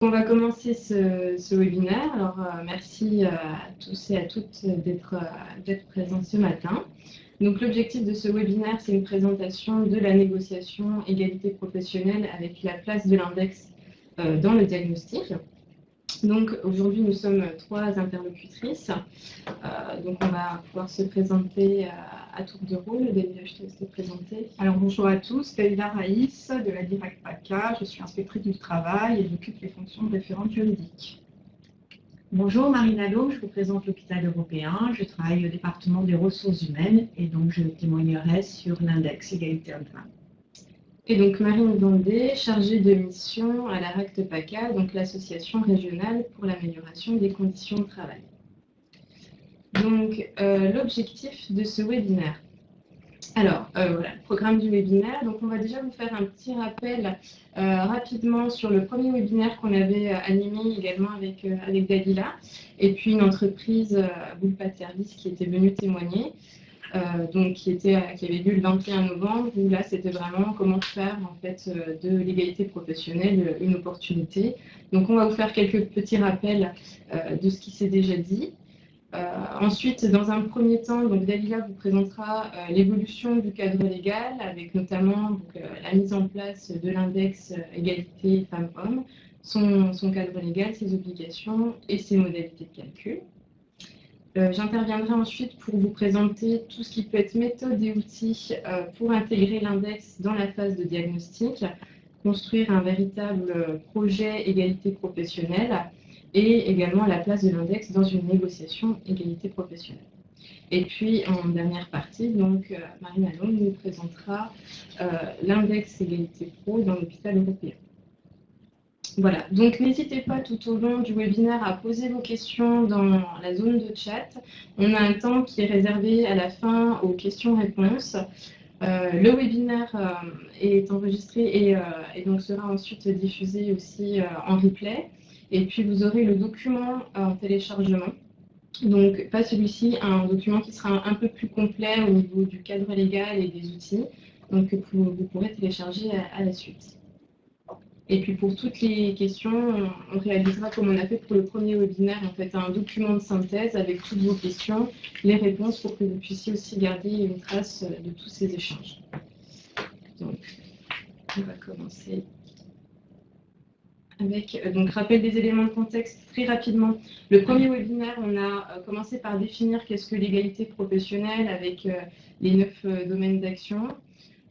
On va commencer ce webinaire. Alors, merci à tous et à toutes d'être présents ce matin. Donc, l'objectif de ce webinaire, c'est une présentation de la négociation égalité professionnelle avec la place de l'index dans le diagnostic. Donc, aujourd'hui, nous sommes 3 interlocutrices. Donc, on va pouvoir se présenter à tour de rôle. Dalila, je te laisse te présenter. Alors, bonjour à tous, Dalila Raïs de la Direct PACA. Je suis inspectrice du travail et j'occupe les fonctions de référente juridique. Bonjour, Marina Lowe, je représente l'hôpital européen. Je travaille au département des ressources humaines et donc je témoignerai sur l'index égalité hommes-femmes. Et donc Marine Bandé, chargée de mission à la RACT PACA, donc l'association régionale pour l'amélioration des conditions de travail. Donc l'objectif de ce webinaire. Alors voilà, le programme du webinaire. Donc on va déjà vous faire un petit rappel rapidement sur le premier webinaire qu'on avait animé également avec Dalila, et puis une entreprise, Bullpat Service, qui était venue témoigner. Donc qui avait lieu le 21 novembre, où là c'était vraiment comment faire en fait de l'égalité professionnelle une opportunité. Donc on va vous faire quelques petits rappels de ce qui s'est déjà dit. Ensuite, dans un premier temps, donc Dalila vous présentera l'évolution du cadre légal, avec notamment la mise en place de l'index égalité femmes-hommes, son cadre légal, ses obligations et ses modalités de calcul. J'interviendrai ensuite pour vous présenter tout ce qui peut être méthode et outils pour intégrer l'index dans la phase de diagnostic, construire un véritable projet égalité professionnelle et également la place de l'index dans une négociation égalité professionnelle. Et puis en dernière partie, donc Marina Lowe nous présentera l'index égalité pro dans l'hôpital européen. Voilà, donc n'hésitez pas tout au long du webinaire à poser vos questions dans la zone de chat. On a un temps qui est réservé à la fin aux questions-réponses. Le webinaire est enregistré et donc sera ensuite diffusé aussi en replay. Et puis vous aurez le document en téléchargement. Donc pas celui-ci, un document qui sera un peu plus complet au niveau du cadre légal et des outils. Donc vous pourrez télécharger à la suite. Et puis pour toutes les questions, on réalisera, comme on a fait pour le premier webinaire, en fait, un document de synthèse avec toutes vos questions, les réponses, pour que vous puissiez aussi garder une trace de tous ces échanges. Donc, on va commencer avec, donc, rappel des éléments de contexte très rapidement. Le premier webinaire, on a commencé par définir qu'est-ce que l'égalité professionnelle avec les 9 domaines d'action.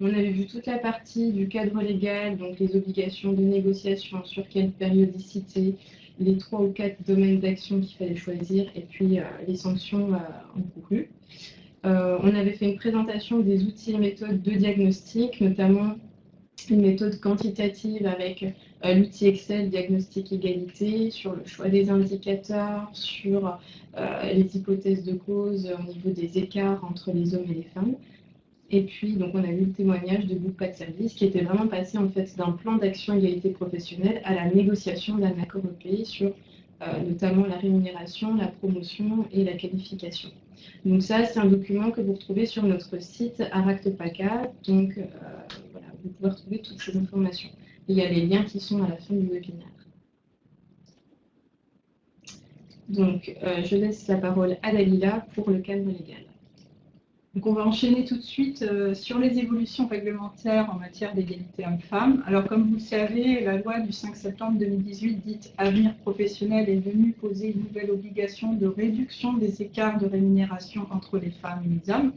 On avait vu toute la partie du cadre légal, donc les obligations de négociation, sur quelle périodicité, les 3 ou 4 domaines d'action qu'il fallait choisir, et puis les sanctions encourues. On avait fait une présentation des outils et méthodes de diagnostic, notamment une méthode quantitative avec l'outil Excel Diagnostic Égalité, sur le choix des indicateurs, sur les hypothèses de cause au niveau des écarts entre les hommes et les femmes. Et puis, donc, on a eu le témoignage de Bullpat Service qui était vraiment passé en fait d'un plan d'action égalité professionnelle à la négociation d'un accord européen sur notamment la rémunération, la promotion et la qualification. Donc ça, c'est un document que vous retrouvez sur notre site RACT PACA. Donc voilà, vous pouvez retrouver toutes ces informations. Et il y a les liens qui sont à la fin du webinaire. Donc, je laisse la parole à Dalila pour le cadre légal. Donc on va enchaîner tout de suite sur les évolutions réglementaires en matière d'égalité hommes-femmes. Alors comme vous le savez, la loi du 5 septembre 2018 dite Avenir professionnel est venue poser une nouvelle obligation de réduction des écarts de rémunération entre les femmes et les hommes.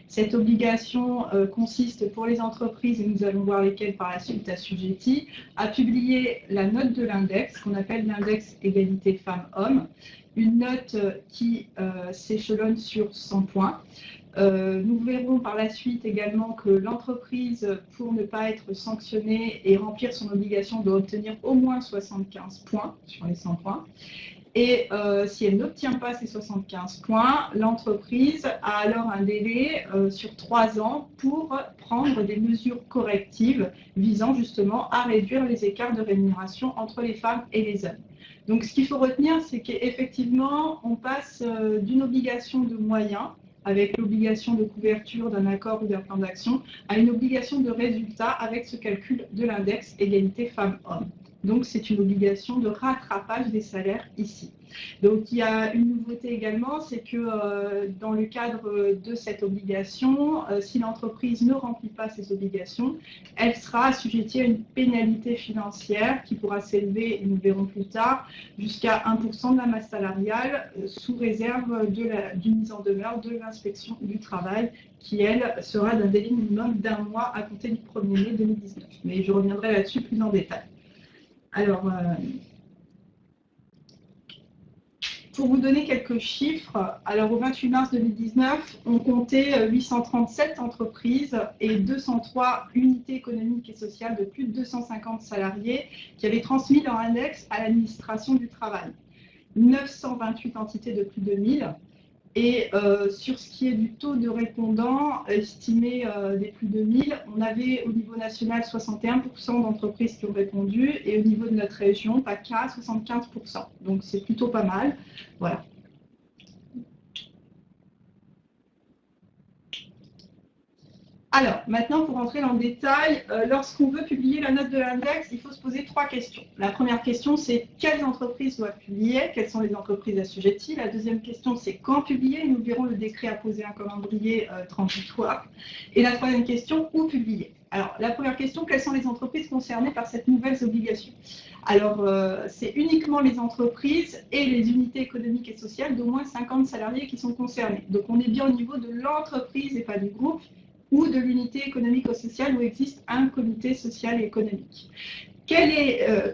Cette obligation consiste pour les entreprises, et nous allons voir lesquelles par la suite assujetties, à publier la note de l'index, qu'on appelle l'index égalité femmes-hommes, une note qui s'échelonne sur 100 points. Nous verrons par la suite également que l'entreprise, pour ne pas être sanctionnée et remplir son obligation, doit obtenir au moins 75 points sur les 100 points. Et si elle n'obtient pas ces 75 points, l'entreprise a alors un délai sur 3 ans pour prendre des mesures correctives visant justement à réduire les écarts de rémunération entre les femmes et les hommes. Donc ce qu'il faut retenir, c'est qu'effectivement, on passe d'une obligation de moyens avec l'obligation de couverture d'un accord ou d'un plan d'action, à une obligation de résultat avec ce calcul de l'index égalité femmes-hommes. Donc, c'est une obligation de rattrapage des salaires ici. Donc, il y a une nouveauté également, c'est que dans le cadre de cette obligation, si l'entreprise ne remplit pas ses obligations, elle sera assujettie à une pénalité financière qui pourra s'élever, et nous verrons plus tard, jusqu'à 1% de la masse salariale, sous réserve d'une mise en demeure de l'inspection du travail, qui, elle, sera d'un délai minimum d'1 mois à compter du 1er mai 2019. Mais je reviendrai là-dessus plus en détail. Alors, pour vous donner quelques chiffres, alors au 28 mars 2019, on comptait 837 entreprises et 203 unités économiques et sociales de plus de 250 salariés qui avaient transmis leur index à l'administration du travail. 928 entités de plus de 1000. Et sur ce qui est du taux de répondants estimé des plus de 1000, on avait au niveau national 61% d'entreprises qui ont répondu et au niveau de notre région, PACA, 75%. Donc c'est plutôt pas mal. Voilà. Alors, maintenant, pour entrer dans le détail, lorsqu'on veut publier la note de l'index, il faut se poser 3 questions. La première question, c'est quelles entreprises doivent publier, quelles sont les entreprises assujetties. La deuxième question, c'est quand publier. Nous verrons le décret à poser un calendrier transitoire. Et la troisième question, où publier. Alors, la première question, quelles sont les entreprises concernées par cette nouvelle obligation? Alors, c'est uniquement les entreprises et les unités économiques et sociales d'au moins 50 salariés qui sont concernés. Donc, on est bien au niveau de l'entreprise et pas du groupe, ou de l'unité économique ou sociale où existe un comité social et économique.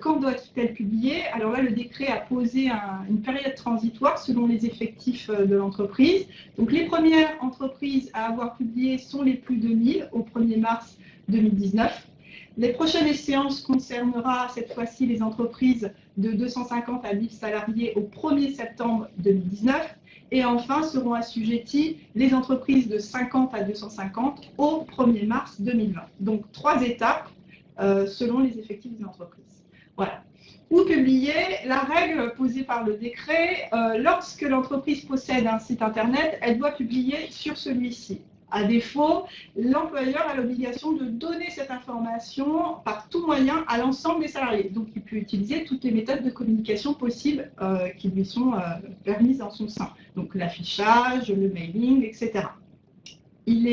Quand doit-elle publier? Alors là, le décret a posé une période transitoire selon les effectifs de l'entreprise. Donc les premières entreprises à avoir publié sont les plus de 1000 au 1er mars 2019. Les prochaines échéances concernera cette fois-ci les entreprises de 250 à 1000 salariés au 1er septembre 2019. Et enfin, seront assujetties les entreprises de 50 à 250 au 1er mars 2020. Donc, 3 étapes selon les effectifs des entreprises. Voilà. Où publier? La règle posée par le décret, lorsque l'entreprise possède un site Internet, elle doit publier sur celui-ci. À défaut, l'employeur a l'obligation de donner cette information par tout moyen à l'ensemble des salariés. Donc, il peut utiliser toutes les méthodes de communication possibles qui lui sont permises dans son sein. Donc, l'affichage, le mailing, etc. Il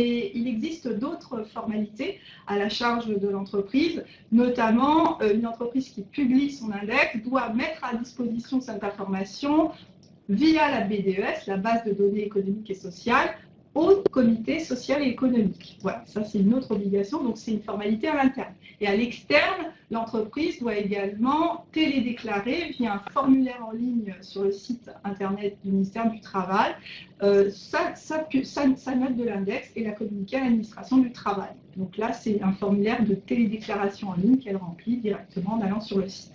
existe d'autres formalités à la charge de l'entreprise, notamment une entreprise qui publie son index doit mettre à disposition cette information via la BDES, la base de données économiques et sociales, au comité social et économique. Voilà, ça c'est une autre obligation, donc c'est une formalité à l'interne. Et à l'externe, l'entreprise doit également télédéclarer via un formulaire en ligne sur le site internet du ministère du Travail sa note de l'index et la communiquer à l'administration du travail. Donc là, c'est un formulaire de télédéclaration en ligne qu'elle remplit directement en allant sur le site.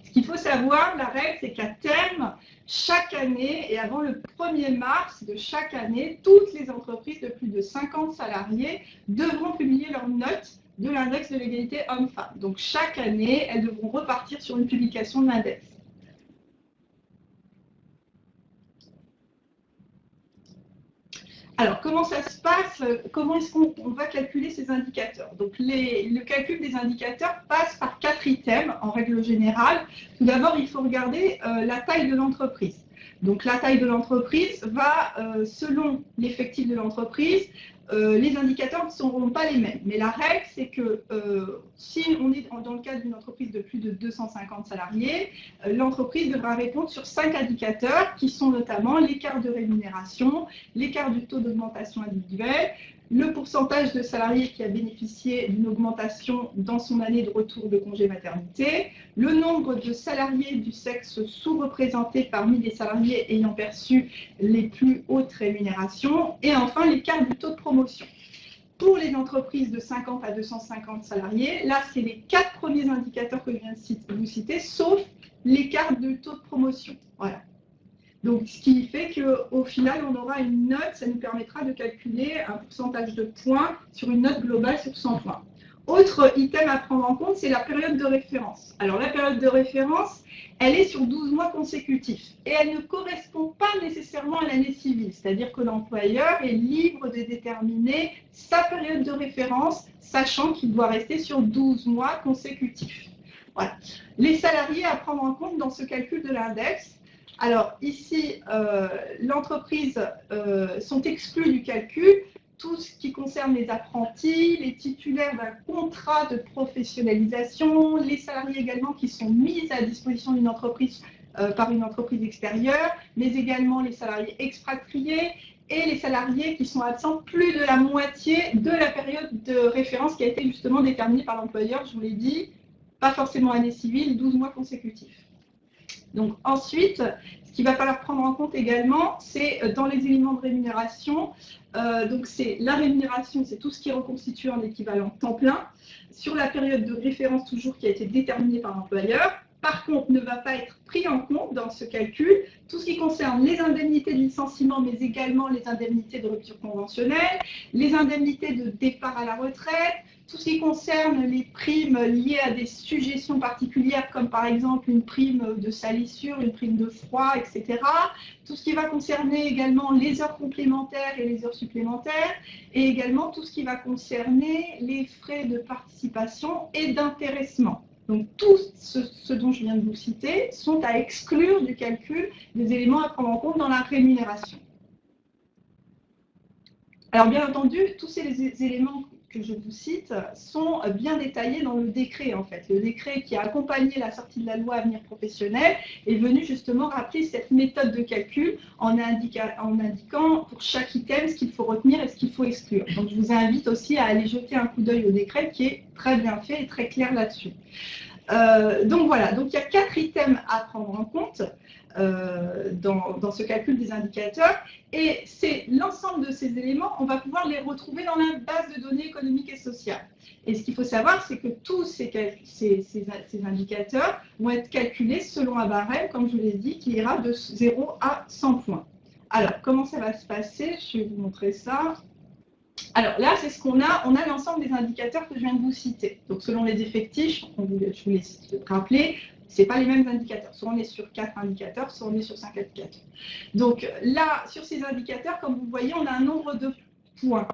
Ce qu'il faut savoir, la règle, c'est qu'à terme, chaque année et avant le 1er mars de chaque année, toutes les entreprises de plus de 50 salariés devront publier leurs notes de l'index de l'égalité homme-femme. Donc chaque année, elles devront repartir sur une publication de l'index. Alors, comment ça se passe? Comment est-ce qu'on va calculer ces indicateurs? Donc, le calcul des indicateurs passe par 4 items en règle générale. Tout d'abord, il faut regarder la taille de l'entreprise. Donc, la taille de l'entreprise va, selon l'effectif de l'entreprise, les indicateurs ne seront pas les mêmes. Mais la règle, c'est que si on est dans le cadre d'une entreprise de plus de 250 salariés, l'entreprise devra répondre sur 5 indicateurs qui sont notamment l'écart de rémunération, l'écart du taux d'augmentation individuelle, le pourcentage de salariés qui a bénéficié d'une augmentation dans son année de retour de congé maternité, le nombre de salariés du sexe sous-représenté parmi les salariés ayant perçu les plus hautes rémunérations, et enfin l'écart du taux de promotion. Pour les entreprises de 50 à 250 salariés, là, c'est les 4 premiers indicateurs que je viens de vous citer, sauf l'écart de taux de promotion. Voilà. Donc, ce qui fait qu'au final, on aura une note, ça nous permettra de calculer un pourcentage de points sur une note globale sur 100 points. Autre item à prendre en compte, c'est la période de référence. Alors, la période de référence, elle est sur 12 mois consécutifs et elle ne correspond pas nécessairement à l'année civile, c'est-à-dire que l'employeur est libre de déterminer sa période de référence, sachant qu'il doit rester sur 12 mois consécutifs. Voilà. Les salariés à prendre en compte dans ce calcul de l'index. Alors ici, l'entreprise sont exclus du calcul tout ce qui concerne les apprentis, les titulaires d'un contrat de professionnalisation, les salariés également qui sont mis à disposition d'une entreprise par une entreprise extérieure, mais également les salariés expatriés et les salariés qui sont absents plus de la moitié de la période de référence qui a été justement déterminée par l'employeur, je vous l'ai dit, pas forcément année civile, 12 mois consécutifs. Donc ensuite, ce qu'il va falloir prendre en compte également, c'est dans les éléments de rémunération, donc c'est la rémunération, c'est tout ce qui est reconstitué en équivalent temps plein, sur la période de référence toujours qui a été déterminée par l'employeur. Par contre, ne va pas être pris en compte dans ce calcul tout ce qui concerne les indemnités de licenciement, mais également les indemnités de rupture conventionnelle, les indemnités de départ à la retraite, tout ce qui concerne les primes liées à des sujétions particulières, comme par exemple une prime de salissure, une prime de froid, etc. Tout ce qui va concerner également les heures complémentaires et les heures supplémentaires, et également tout ce qui va concerner les frais de participation et d'intéressement. Donc, tout ce dont je viens de vous citer sont à exclure du calcul des éléments à prendre en compte dans la rémunération. Alors, bien entendu, tous ces éléments que je vous cite sont bien détaillés dans le décret, en fait. Le décret qui a accompagné la sortie de la loi Avenir professionnel est venu justement rappeler cette méthode de calcul en indiquant pour chaque item ce qu'il faut retenir et ce qu'il faut exclure. Donc, je vous invite aussi à aller jeter un coup d'œil au décret qui est très bien fait et très clair là-dessus. Donc voilà, donc il y a 4 items à prendre en compte dans ce calcul des indicateurs, et c'est l'ensemble de ces éléments, on va pouvoir les retrouver dans la base de données économiques et sociales. Et ce qu'il faut savoir, c'est que tous ces indicateurs vont être calculés selon un barème, comme je vous l'ai dit, qui ira de 0 à 100 points. Alors, comment ça va se passer? Je vais vous montrer ça. Alors là, c'est ce qu'on a. On a l'ensemble des indicateurs que je viens de vous citer. Donc, selon les effectifs, je vous les rappeler, ce n'est pas les mêmes indicateurs. Soit on est sur 4 indicateurs, soit on est sur 5 indicateurs. Donc là, sur ces indicateurs, comme vous voyez, on a un nombre de points.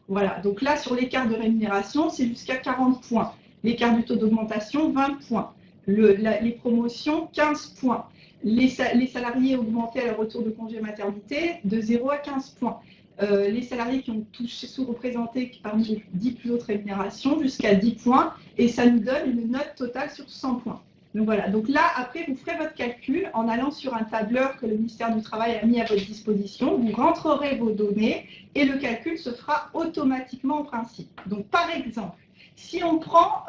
Voilà. Donc là, sur l'écart de rémunération, c'est jusqu'à 40 points. L'écart du taux d'augmentation, 20 points. Les promotions, 15 points. Les salariés augmentés à leur retour de congé maternité, de 0 à 15 points. Les salariés qui ont touché sous-représentés parmi les 10 plus hautes rémunérations jusqu'à 10 points, et ça nous donne une note totale sur 100 points. Donc voilà, donc là, après, vous ferez votre calcul en allant sur un tableur que le ministère du Travail a mis à votre disposition, vous rentrerez vos données et le calcul se fera automatiquement en principe. Donc par exemple, si on prend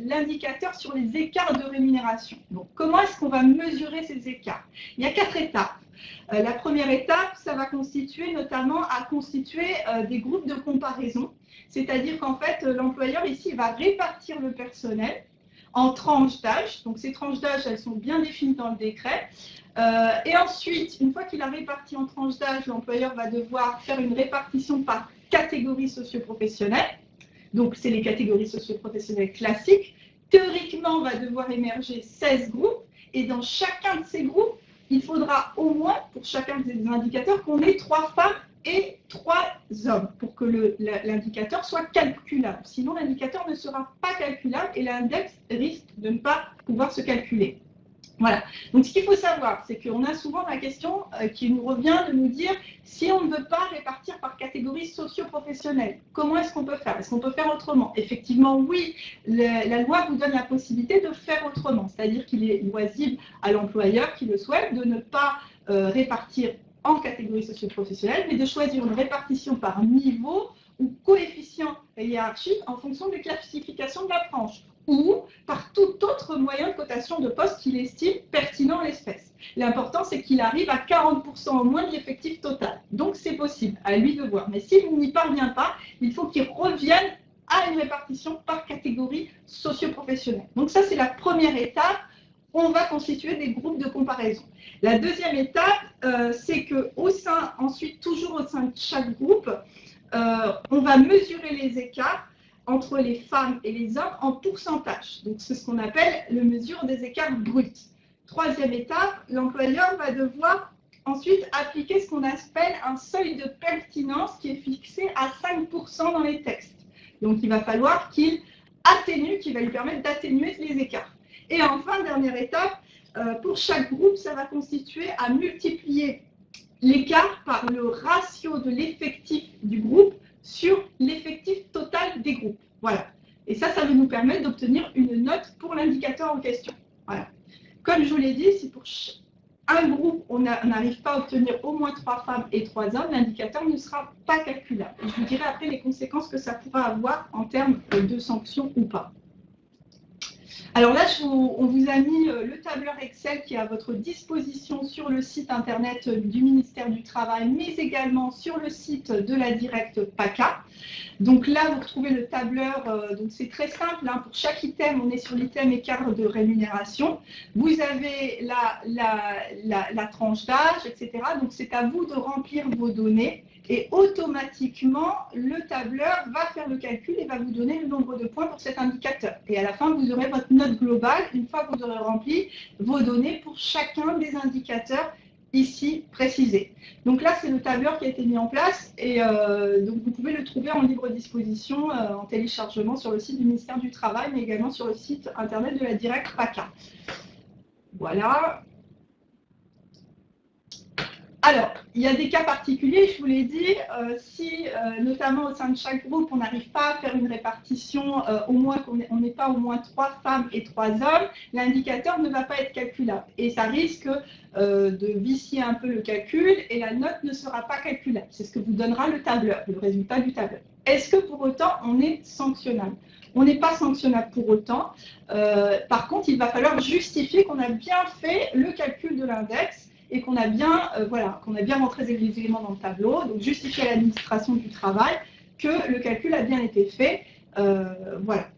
l'indicateur sur les écarts de rémunération, donc comment est-ce qu'on va mesurer ces écarts? Il y a 4 étapes. La première étape, ça va constituer notamment à constituer des groupes de comparaison, c'est-à-dire qu'en fait, l'employeur ici va répartir le personnel en tranches d'âge. Donc ces tranches d'âge, elles sont bien définies dans le décret. Et ensuite, une fois qu'il a réparti en tranches d'âge, l'employeur va devoir faire une répartition par catégorie socio-professionnelle. Donc c'est les catégories socio-professionnelles classiques. Théoriquement, on va devoir émerger 16 groupes, et dans chacun de ces groupes, il faudra au moins, pour chacun des indicateurs, qu'on ait 3 femmes et 3 hommes pour que l'indicateur soit calculable. Sinon, l'indicateur ne sera pas calculable et l'index risque de ne pas pouvoir se calculer. Voilà. Donc, ce qu'il faut savoir, c'est qu'on a souvent la question qui nous revient de nous dire si on ne veut pas répartir par catégorie socio-professionnelle, comment est-ce qu'on peut faire? Est-ce qu'on peut faire autrement? Effectivement, oui, la loi vous donne la possibilité de faire autrement, c'est-à-dire qu'il est loisible à l'employeur qui le souhaite de ne pas répartir en catégorie socio-professionnelle, mais de choisir une répartition par niveau ou coefficient hiérarchique en fonction des classifications de la branche, ou par tout autre moyen de cotation de poste qu'il estime pertinent en l'espèce. L'important, c'est qu'il arrive à 40% au moins de l'effectif total. Donc, c'est possible, à lui de voir. Mais s'il n'y parvient pas, il faut qu'il revienne à une répartition par catégorie socio-professionnelle. Donc, ça, c'est la première étape. On va constituer des groupes de comparaison. La deuxième étape, c'est qu'au sein, ensuite, toujours au sein de chaque groupe, on va mesurer les écarts entre les femmes et les hommes en pourcentage. Donc, c'est ce qu'on appelle le mesure des écarts bruts. Troisième étape, l'employeur va devoir ensuite appliquer ce qu'on appelle un seuil de pertinence qui est fixé à 5% dans les textes. Donc, il va falloir qu'il atténue, qui va lui permettre d'atténuer les écarts. Et enfin, dernière étape, pour chaque groupe, ça va constituer à multiplier l'écart par le ratio de l'effectif du groupe sur l'effectif total des groupes. Voilà. Et ça va nous permettre d'obtenir une note pour l'indicateur en question. Voilà. Comme je vous l'ai dit, si pour un groupe, on n'arrive pas à obtenir au moins 3 femmes et 3 hommes, l'indicateur ne sera pas calculable. Et je vous dirai après les conséquences que ça pourra avoir en termes de sanctions ou pas. Alors là, on vous a mis le tableur Excel qui est à votre disposition sur le site internet du ministère du Travail, mais également sur le site de la Directe PACA. Donc là, vous retrouvez le tableur, donc c'est très simple, hein, pour chaque item, on est sur l'item écart de rémunération. Vous avez la tranche d'âge, etc. Donc c'est à vous de remplir vos données. Et automatiquement, le tableur va faire le calcul et va vous donner le nombre de points pour cet indicateur. Et à la fin, vous aurez votre note globale une fois que vous aurez rempli vos données pour chacun des indicateurs ici précisés. Donc là, c'est le tableur qui a été mis en place et donc vous pouvez le trouver en libre disposition en téléchargement sur le site du ministère du Travail, mais également sur le site internet de la Directe PACA. Voilà. Alors, il y a des cas particuliers, je vous l'ai dit, si notamment au sein de chaque groupe, on n'arrive pas à faire une répartition, au moins qu'on n'ait pas au moins 3 femmes et 3 hommes, l'indicateur ne va pas être calculable. Et ça risque de vicier un peu le calcul et la note ne sera pas calculable. C'est ce que vous donnera le tableur, le résultat du tableur. Est-ce que pour autant, on est sanctionnable? On n'est pas sanctionnable pour autant. Par contre, il va falloir justifier qu'on a bien fait le calcul de l'index et qu'on a bien, qu'on a bien rentré les éléments dans le tableau, donc justifier à l'administration du travail que le calcul a bien été fait. Voilà.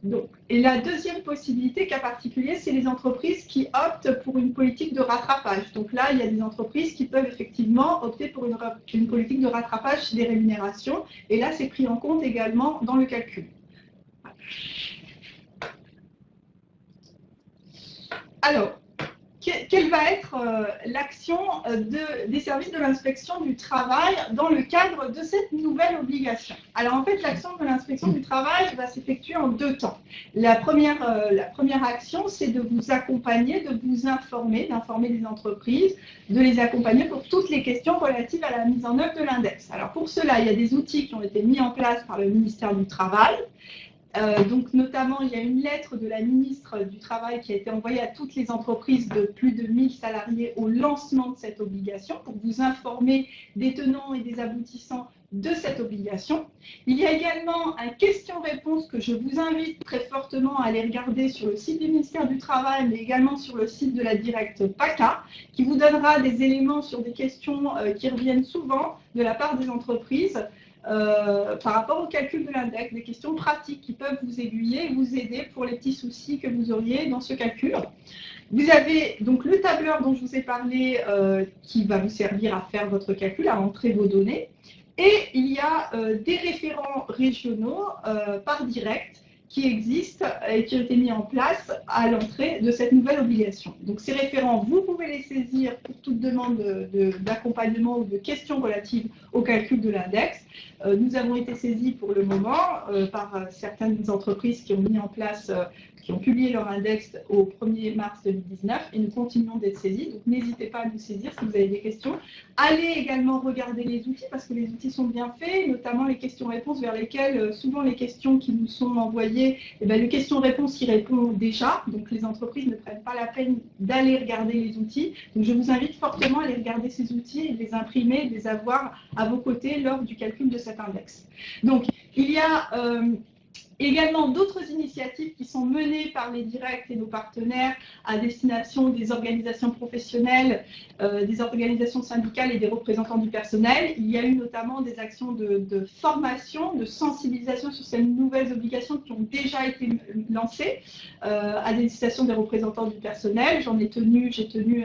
Donc, et la deuxième possibilité, cas particulier, c'est les entreprises qui optent pour une politique de rattrapage. Donc là, il y a des entreprises qui peuvent effectivement opter pour une politique de rattrapage des rémunérations, et là, c'est pris en compte également dans le calcul. Alors, quelle va être l'action des services de l'inspection du travail dans le cadre de cette nouvelle obligation? Alors en fait, l'action de l'inspection du travail va s'effectuer en 2 temps. La première action, c'est de vous accompagner, de vous informer, d'informer les entreprises, de les accompagner pour toutes les questions relatives à la mise en œuvre de l'index. Alors pour cela, il y a des outils qui ont été mis en place par le ministère du Travail. Donc notamment, il y a une lettre de la ministre du Travail qui a été envoyée à toutes les entreprises de plus de 1000 salariés au lancement de cette obligation pour vous informer des tenants et des aboutissants de cette obligation. Il y a également un question-réponse que je vous invite très fortement à aller regarder sur le site du ministère du Travail, mais également sur le site de la Directe PACA, qui vous donnera des éléments sur des questions qui reviennent souvent de la part des entreprises. Par rapport au calcul de l'index, des questions pratiques qui peuvent vous aiguiller et vous aider pour les petits soucis que vous auriez dans ce calcul. Vous avez donc le tableur dont je vous ai parlé qui va vous servir à faire votre calcul, à entrer vos données. Et il y a des référents régionaux par direct qui existent et qui ont été mis en place à l'entrée de cette nouvelle obligation. Donc ces référents, vous pouvez les saisir pour toute demande d'accompagnement ou de questions relatives au calcul de l'index. Nous avons été saisis pour le moment par certaines entreprises qui ont mis en place, qui ont publié leur index au 1er mars 2019 et nous continuons d'être saisis. Donc n'hésitez pas à nous saisir si vous avez des questions. Allez également regarder les outils parce que les outils sont bien faits, notamment les questions-réponses vers lesquelles souvent les questions qui nous sont envoyées, le questions-réponses y répond déjà. Donc les entreprises ne prennent pas la peine d'aller regarder les outils. Donc je vous invite fortement à aller regarder ces outils et de les imprimer, de les avoir à vos côtés lors du calcul de cet index. Donc il y a également d'autres initiatives qui sont menées par les directs et nos partenaires à destination des organisations professionnelles, des organisations syndicales et des représentants du personnel. Il y a eu notamment des actions de formation, de sensibilisation sur ces nouvelles obligations qui ont déjà été lancées à destination des représentants du personnel. J'ai tenu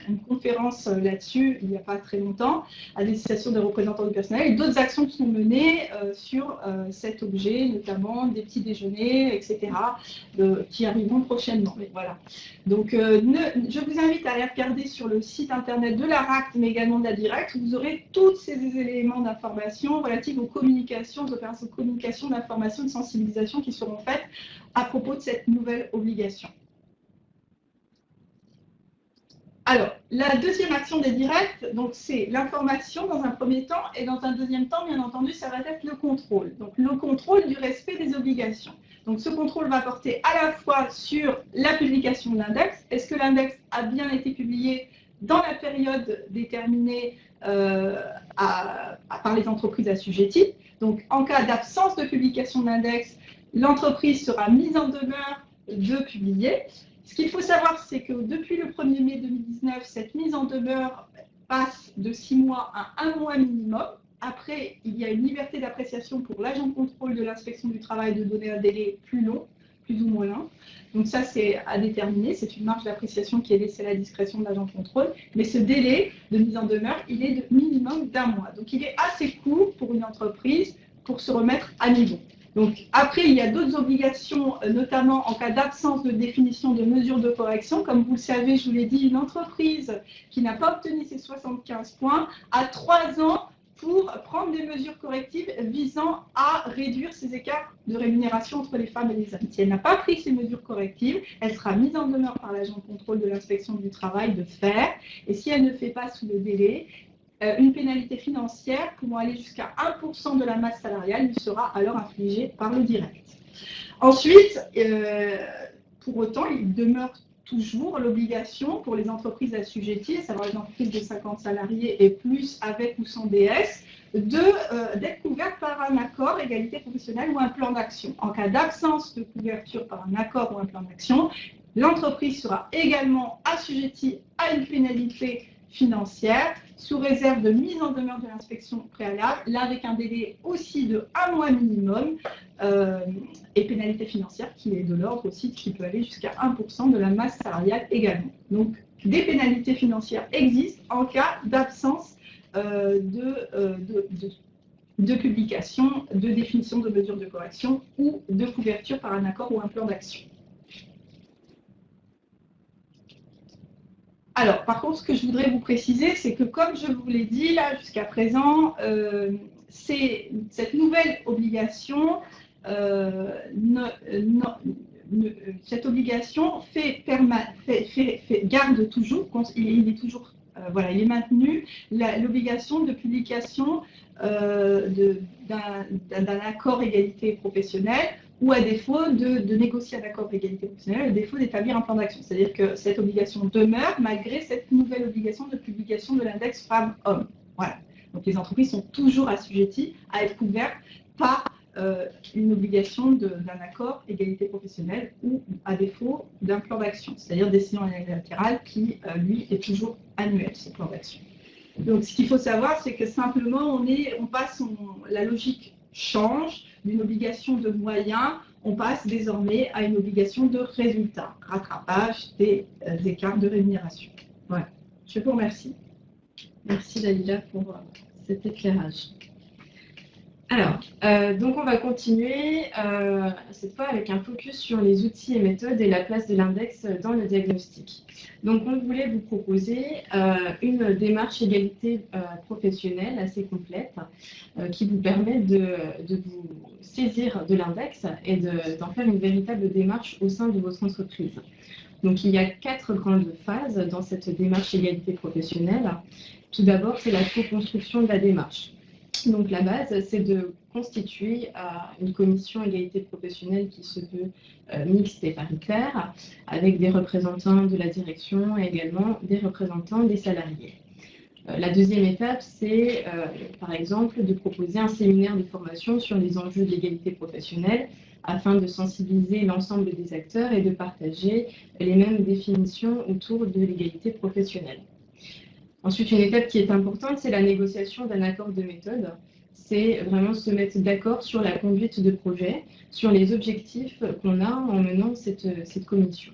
une conférence là-dessus il n'y a pas très longtemps à destination des représentants du personnel et d'autres actions qui sont menées sur cet objet, notamment des petits déjeuners, etc., qui arriveront prochainement. Mais voilà. Donc, je vous invite à aller regarder sur le site internet de l'ARACT, mais également de la Directe, où vous aurez tous ces éléments d'information relatifs aux communications, aux opérations de communication, d'information, de sensibilisation qui seront faites à propos de cette nouvelle obligation. Alors, la deuxième action des directs, donc c'est l'information dans un premier temps, et dans un deuxième temps, bien entendu, ça va être le contrôle. Donc, le contrôle du respect des obligations. Donc, ce contrôle va porter à la fois sur la publication de l'index. Est-ce que l'index a bien été publié dans la période déterminée par les entreprises assujetties? Donc, en cas d'absence de publication de l'index, l'entreprise sera mise en demeure de publier. Ce qu'il faut savoir, c'est que depuis le 1er mai 2019, cette mise en demeure passe de 6 mois à 1 mois minimum. Après, il y a une liberté d'appréciation pour l'agent de contrôle de l'inspection du travail de donner un délai plus long, plus ou moins long. Donc ça, c'est à déterminer. C'est une marge d'appréciation qui est laissée à la discrétion de l'agent de contrôle. Mais ce délai de mise en demeure, il est de minimum d'1 mois. Donc il est assez court pour une entreprise pour se remettre à niveau. Donc, après, il y a d'autres obligations, notamment en cas d'absence de définition de mesures de correction. Comme vous le savez, je vous l'ai dit, une entreprise qui n'a pas obtenu ses 75 points a 3 ans pour prendre des mesures correctives visant à réduire ces écarts de rémunération entre les femmes et les hommes. Si elle n'a pas pris ces mesures correctives, elle sera mise en demeure par l'agent de contrôle de l'inspection du travail de faire. Et si elle ne fait pas sous le délai, une pénalité financière pouvant aller jusqu'à 1% de la masse salariale lui sera alors infligée par le direct. Ensuite, pour autant, il demeure toujours l'obligation pour les entreprises assujetties, à savoir les entreprises de 50 salariés et plus avec ou sans DS, d'être couvertes par un accord égalité professionnelle ou un plan d'action. En cas d'absence de couverture par un accord ou un plan d'action, l'entreprise sera également assujettie à une pénalité financière, sous réserve de mise en demeure de l'inspection préalable, là avec un délai aussi de 1 mois minimum, et pénalité financière qui est de l'ordre aussi, qui peut aller jusqu'à 1% de la masse salariale également. Donc, des pénalités financières existent en cas d'absence de publication, de définition de mesures de correction ou de couverture par un accord ou un plan d'action. Alors, par contre, ce que je voudrais vous préciser, c'est que comme je vous l'ai dit là jusqu'à présent, cette nouvelle obligation, cette obligation garde toujours, il est toujours, voilà, il est maintenu l'obligation de publication d'un accord égalité professionnelle, ou à défaut de négocier un accord d'égalité professionnelle, à défaut d'établir un plan d'action. C'est-à-dire que cette obligation demeure malgré cette nouvelle obligation de publication de l'index femmes-hommes. Voilà. Donc les entreprises sont toujours assujetties à être couvertes par une obligation d'un accord égalité professionnelle ou à défaut d'un plan d'action, c'est-à-dire décision unilatérale qui, lui, est toujours annuel, ce plan d'action. Donc ce qu'il faut savoir, c'est que simplement la logique change d'une obligation de moyens, on passe désormais à une obligation de résultat, rattrapage des écarts de rémunération. Voilà. Je vous remercie. Merci Dalila pour cet éclairage. Alors, donc on va continuer cette fois avec un focus sur les outils et méthodes et la place de l'index dans le diagnostic. Donc on voulait vous proposer une démarche égalité professionnelle assez complète qui vous permet de vous saisir de l'index et d'en faire une véritable démarche au sein de votre entreprise. Donc il y a 4 grandes phases dans cette démarche égalité professionnelle. Tout d'abord, c'est la co-construction de la démarche. Donc la base, c'est de constituer une commission égalité professionnelle qui se veut mixte et paritaire, avec des représentants de la direction et également des représentants des salariés. La deuxième étape, c'est par exemple de proposer un séminaire de formation sur les enjeux de l'égalité professionnelle afin de sensibiliser l'ensemble des acteurs et de partager les mêmes définitions autour de l'égalité professionnelle. Ensuite, une étape qui est importante, c'est la négociation d'un accord de méthode. C'est vraiment se mettre d'accord sur la conduite de projet, sur les objectifs qu'on a en menant cette commission.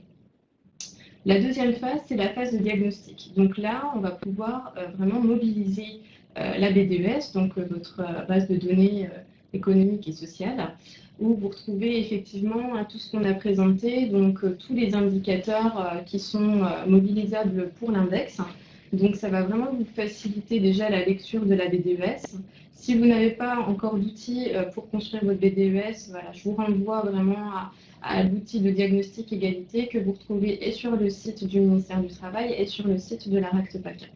La deuxième phase, c'est la phase de diagnostic. Donc là, on va pouvoir vraiment mobiliser la BDES, donc votre base de données économiques et sociales, où vous retrouvez effectivement tout ce qu'on a présenté, donc tous les indicateurs qui sont mobilisables pour l'index. Donc ça va vraiment vous faciliter déjà la lecture de la BDES. Si vous n'avez pas encore d'outils pour construire votre BDES, voilà, je vous renvoie vraiment à l'outil de diagnostic égalité que vous retrouvez et sur le site du ministère du Travail et sur le site de la RACT PACA.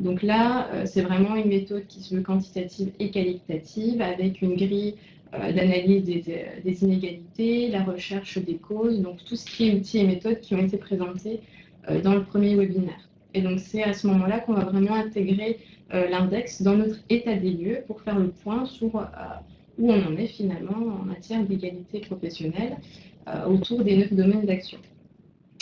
Donc là, c'est vraiment une méthode qui se veut quantitative et qualitative avec une grille d'analyse des inégalités, la recherche des causes, donc tout ce qui est outils et méthodes qui ont été présentés dans le premier webinaire. Et donc c'est à ce moment-là qu'on va vraiment intégrer l'index dans notre état des lieux pour faire le point sur où on en est finalement en matière d'égalité professionnelle autour des 9 domaines d'action.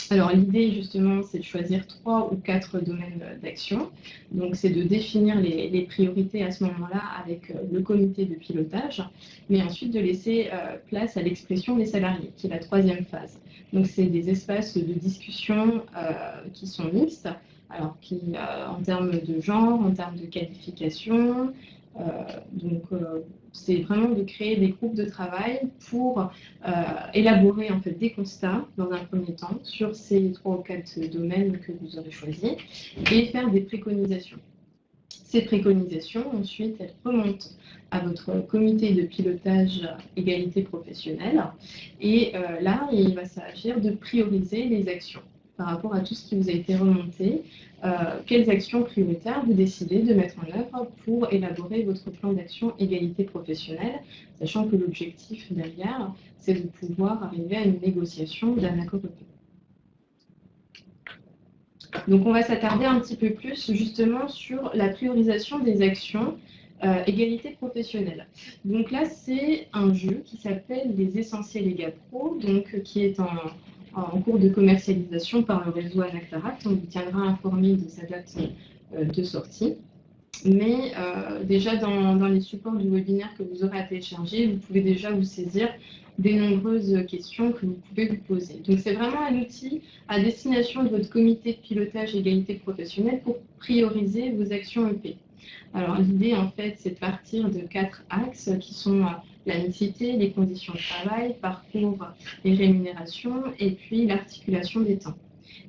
Alors l'idée justement c'est de choisir 3 ou 4 domaines d'action. Donc c'est de définir les priorités à ce moment-là avec le comité de pilotage, mais ensuite de laisser place à l'expression des salariés, qui est la 3e phase. Donc c'est des espaces de discussion qui sont mixtes, alors qui en termes de genre, en termes de qualification, c'est vraiment de créer des groupes de travail pour élaborer en fait des constats dans un premier temps sur ces 3 ou 4 domaines que vous aurez choisis et faire des préconisations. Ces préconisations, ensuite, elles remontent à votre comité de pilotage égalité professionnelle et là, il va s'agir de prioriser les actions par rapport à tout ce qui vous a été remonté. Quelles actions prioritaires vous décidez de mettre en œuvre pour élaborer votre plan d'action égalité professionnelle, sachant que l'objectif derrière, c'est de pouvoir arriver à une négociation d'un accord européen. Donc on va s'attarder un petit peu plus justement sur la priorisation des actions égalité professionnelle. Donc là, c'est un jeu qui s'appelle les Essentiels EGA Pro, donc qui est en cours de commercialisation par le réseau Anactaract. On vous tiendra informé de sa date de sortie. Mais déjà dans les supports du webinaire que vous aurez à télécharger, vous pouvez déjà vous saisir des nombreuses questions que vous pouvez vous poser. Donc c'est vraiment un outil à destination de votre comité de pilotage égalité professionnelle pour prioriser vos actions EP. Alors l'idée en fait c'est de partir de 4 axes qui sont la mixité, les conditions de travail, parcours et rémunération et puis l'articulation des temps.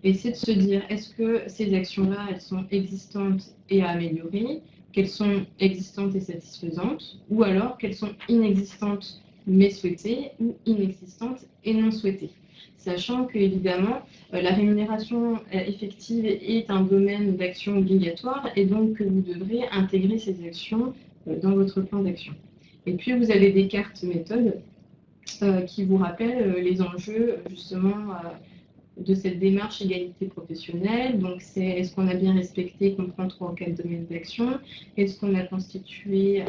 Et c'est de se dire, est-ce que ces actions-là, elles sont existantes et à améliorer, qu'elles sont existantes et satisfaisantes, ou alors qu'elles sont inexistantes mais souhaitées, ou inexistantes et non souhaitées. Sachant que, évidemment, la rémunération effective est un domaine d'action obligatoire et donc que vous devrez intégrer ces actions dans votre plan d'action. Et puis, vous avez des cartes méthodes qui vous rappellent les enjeux, justement, de cette démarche égalité professionnelle. Donc, c'est est-ce qu'on a bien respecté, comprend 3 ou 4 domaines d'action? Est-ce qu'on a constitué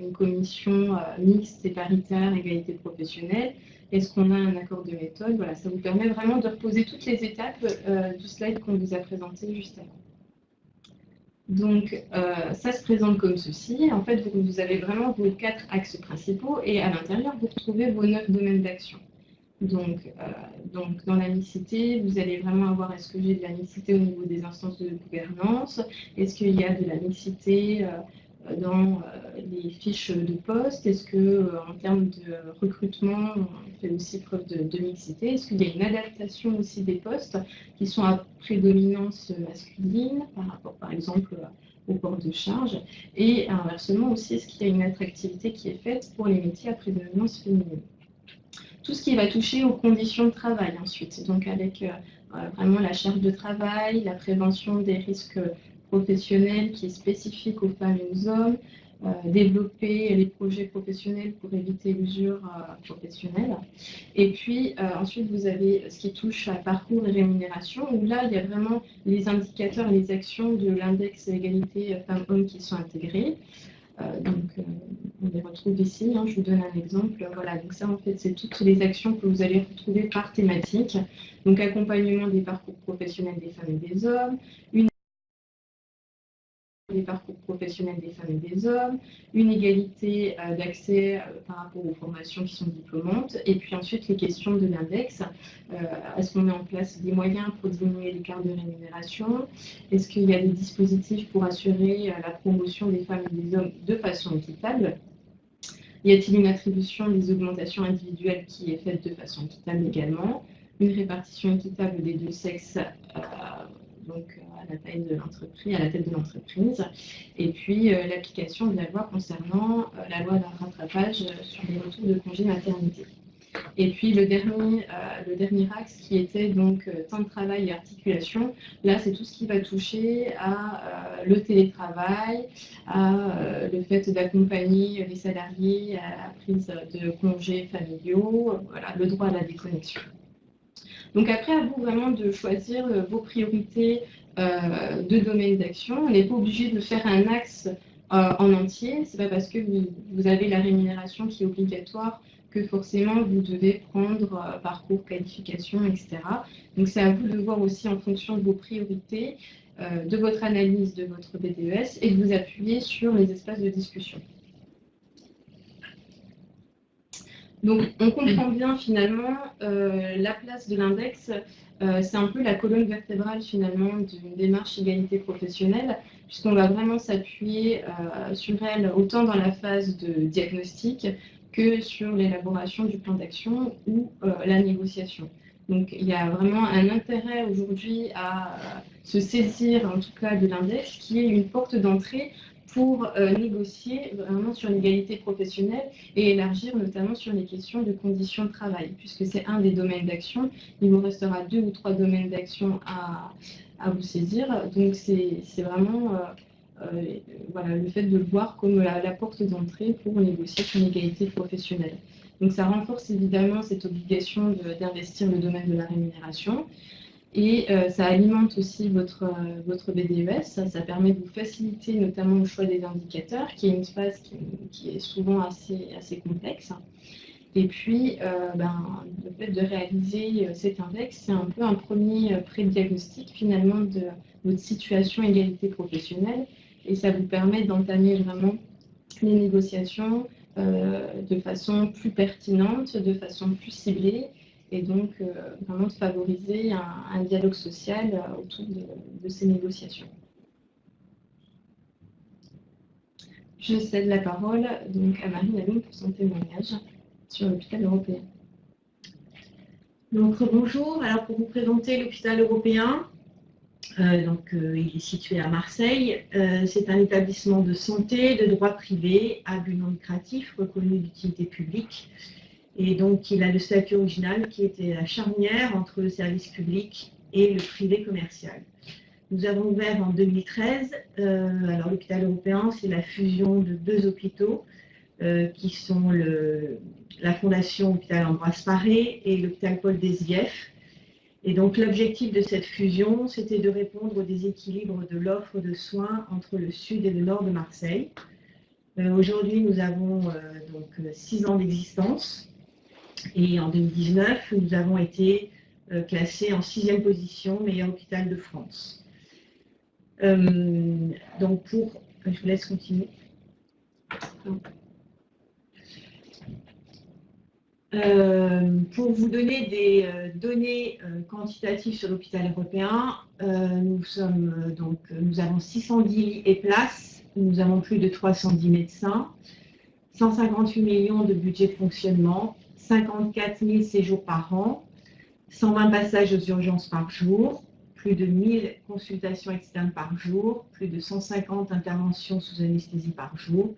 une commission mixte et paritaire égalité professionnelle? Est-ce qu'on a un accord de méthode? Voilà, ça vous permet vraiment de reposer toutes les étapes du slide qu'on vous a présenté juste avant. Donc, ça se présente comme ceci. En fait, vous avez vraiment vos 4 axes principaux et à l'intérieur, vous retrouvez vos 9 domaines d'action. Donc, dans la mixité, vous allez vraiment avoir, est-ce que j'ai de la mixité au niveau des instances de gouvernance? Est-ce qu'il y a de la mixité dans les fiches de poste? Est-ce qu'en termes de recrutement, on fait aussi preuve de mixité? Est-ce qu'il y a une adaptation aussi des postes qui sont à prédominance masculine par rapport, par exemple, au port de charge? Et inversement aussi, est-ce qu'il y a une attractivité qui est faite pour les métiers à prédominance féminine? Tout ce qui va toucher aux conditions de travail ensuite, donc avec vraiment la charge de travail, la prévention des risques professionnels qui est spécifique aux femmes et aux hommes, développer les projets professionnels pour éviter l'usure professionnelle. Et puis ensuite, vous avez ce qui touche à parcours et rémunération, où là, il y a vraiment les indicateurs et les actions de l'index égalité femmes-hommes qui sont intégrés. On les retrouve ici, je vous donne un exemple. Voilà, donc ça en fait c'est toutes les actions que vous allez retrouver par thématique. Donc accompagnement des parcours professionnels des femmes et des hommes, des parcours professionnels des femmes et des hommes, une égalité d'accès par rapport aux formations qui sont diplômantes, et puis ensuite les questions de l'index. Est-ce qu'on met en place des moyens pour diminuer l'écart de rémunération? Est-ce qu'il y a des dispositifs pour assurer la promotion des femmes et des hommes de façon équitable? Y a-t-il une attribution des augmentations individuelles qui est faite de façon équitable également? Une répartition équitable des 2 sexes donc à la tête de l'entreprise, et puis l'application de la loi concernant la loi d'un rattrapage sur les retours de congé maternité. Et puis le dernier axe qui était donc temps de travail et articulation, là c'est tout ce qui va toucher à le télétravail, à le fait d'accompagner les salariés à la prise de congés familiaux, voilà, le droit à la déconnexion. Donc après, à vous vraiment de choisir vos priorités de domaine d'action. On n'est pas obligé de faire un axe en entier. Ce n'est pas parce que vous avez la rémunération qui est obligatoire que forcément vous devez prendre parcours, qualification, etc. Donc c'est à vous de voir aussi en fonction de vos priorités, de votre analyse de votre BDES et de vous appuyer sur les espaces de discussion. Donc, on comprend bien finalement la place de l'index, c'est un peu la colonne vertébrale finalement d'une démarche égalité professionnelle, puisqu'on va vraiment s'appuyer sur elle autant dans la phase de diagnostic que sur l'élaboration du plan d'action ou la négociation. Donc, il y a vraiment un intérêt aujourd'hui à se saisir en tout cas de l'index, qui est une porte d'entrée pour négocier vraiment sur l'égalité professionnelle et élargir notamment sur les questions de conditions de travail, puisque c'est un des domaines d'action. Il vous restera 2 ou 3 domaines d'action à vous saisir. Donc c'est vraiment voilà, le fait de le voir comme la porte d'entrée pour négocier sur l'égalité professionnelle. Donc ça renforce évidemment cette obligation d'investir le domaine de la rémunération. Et ça alimente aussi votre BDES, ça permet de vous faciliter notamment le choix des indicateurs, qui est une phase qui est souvent assez complexe. Et puis, le fait de réaliser cet index, c'est un peu un premier pré-diagnostic finalement de votre situation égalité professionnelle, et ça vous permet d'entamer vraiment les négociations de façon plus pertinente, de façon plus ciblée, et donc vraiment de favoriser un dialogue social autour de ces négociations. Je cède la parole donc à Marie Lalonde pour son témoignage sur l'hôpital européen. Donc bonjour, alors pour vous présenter l'hôpital européen, il est situé à Marseille. C'est un établissement de santé de droit privé à but non lucratif reconnu d'utilité publique. Et donc, il a le statut original qui était la charnière entre le service public et le privé commercial. Nous avons ouvert en 2013. Alors, l'hôpital européen, c'est la fusion de 2 hôpitaux qui sont la Fondation Hôpital Ambroise Paré et l'hôpital Paul Desguief. Et donc, l'objectif de cette fusion, c'était de répondre au déséquilibre de l'offre de soins entre le sud et le nord de Marseille. Aujourd'hui, nous avons 6 ans d'existence. Et en 2019, nous avons été classés en 6e position, meilleur hôpital de France. Je vous laisse continuer. Pour vous donner des données quantitatives sur l'hôpital européen, nous avons 610 lits et places, nous avons plus de 310 médecins, 158 millions de budget de fonctionnement, 54 000 séjours par an, 120 passages aux urgences par jour, plus de 1000 consultations externes par jour, plus de 150 interventions sous anesthésie par jour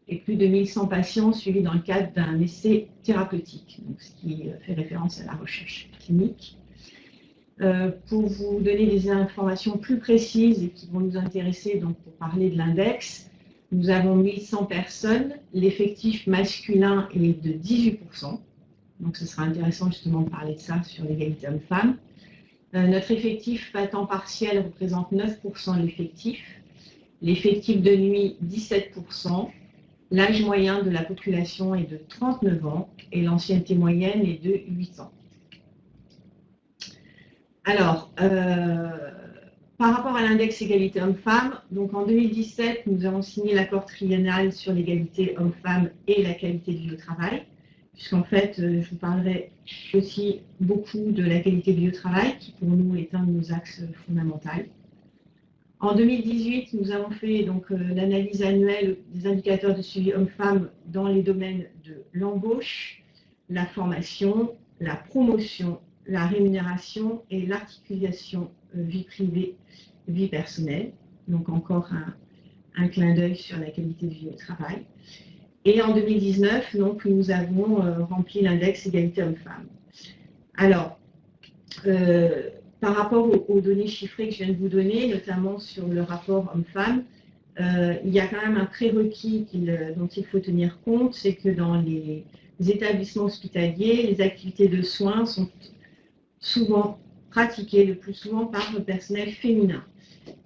et plus de 1100 patients suivis dans le cadre d'un essai thérapeutique, donc ce qui fait référence à la recherche clinique. Pour vous donner des informations plus précises et qui vont nous intéresser donc pour parler de l'index, nous avons 1100 personnes, l'effectif masculin est de 18%. Donc, ce sera intéressant justement de parler de ça sur l'égalité homme-femme. Notre effectif à temps partiel représente 9% de l'effectif. L'effectif de nuit, 17%. L'âge moyen de la population est de 39 ans et l'ancienneté moyenne est de 8 ans. Alors, par rapport à l'index égalité homme-femme, donc en 2017, nous avons signé l'accord triennal sur l'égalité homme-femme et la qualité de vie au travail. Puisqu'en fait, je vous parlerai aussi beaucoup de la qualité de vie au travail, qui pour nous est un de nos axes fondamentaux. En 2018, nous avons fait l'analyse annuelle des indicateurs de suivi homme-femme dans les domaines de l'embauche, la formation, la promotion, la rémunération et l'articulation vie privée, vie personnelle. Donc encore un clin d'œil sur la qualité de vie au travail. Et en 2019, donc, nous avons rempli l'index égalité hommes-femmes. Alors, par rapport aux données chiffrées que je viens de vous donner, notamment sur le rapport homme-femme, il y a quand même un prérequis dont il faut tenir compte, c'est que dans les établissements hospitaliers, les activités de soins sont souvent pratiquées le plus souvent par le personnel féminin.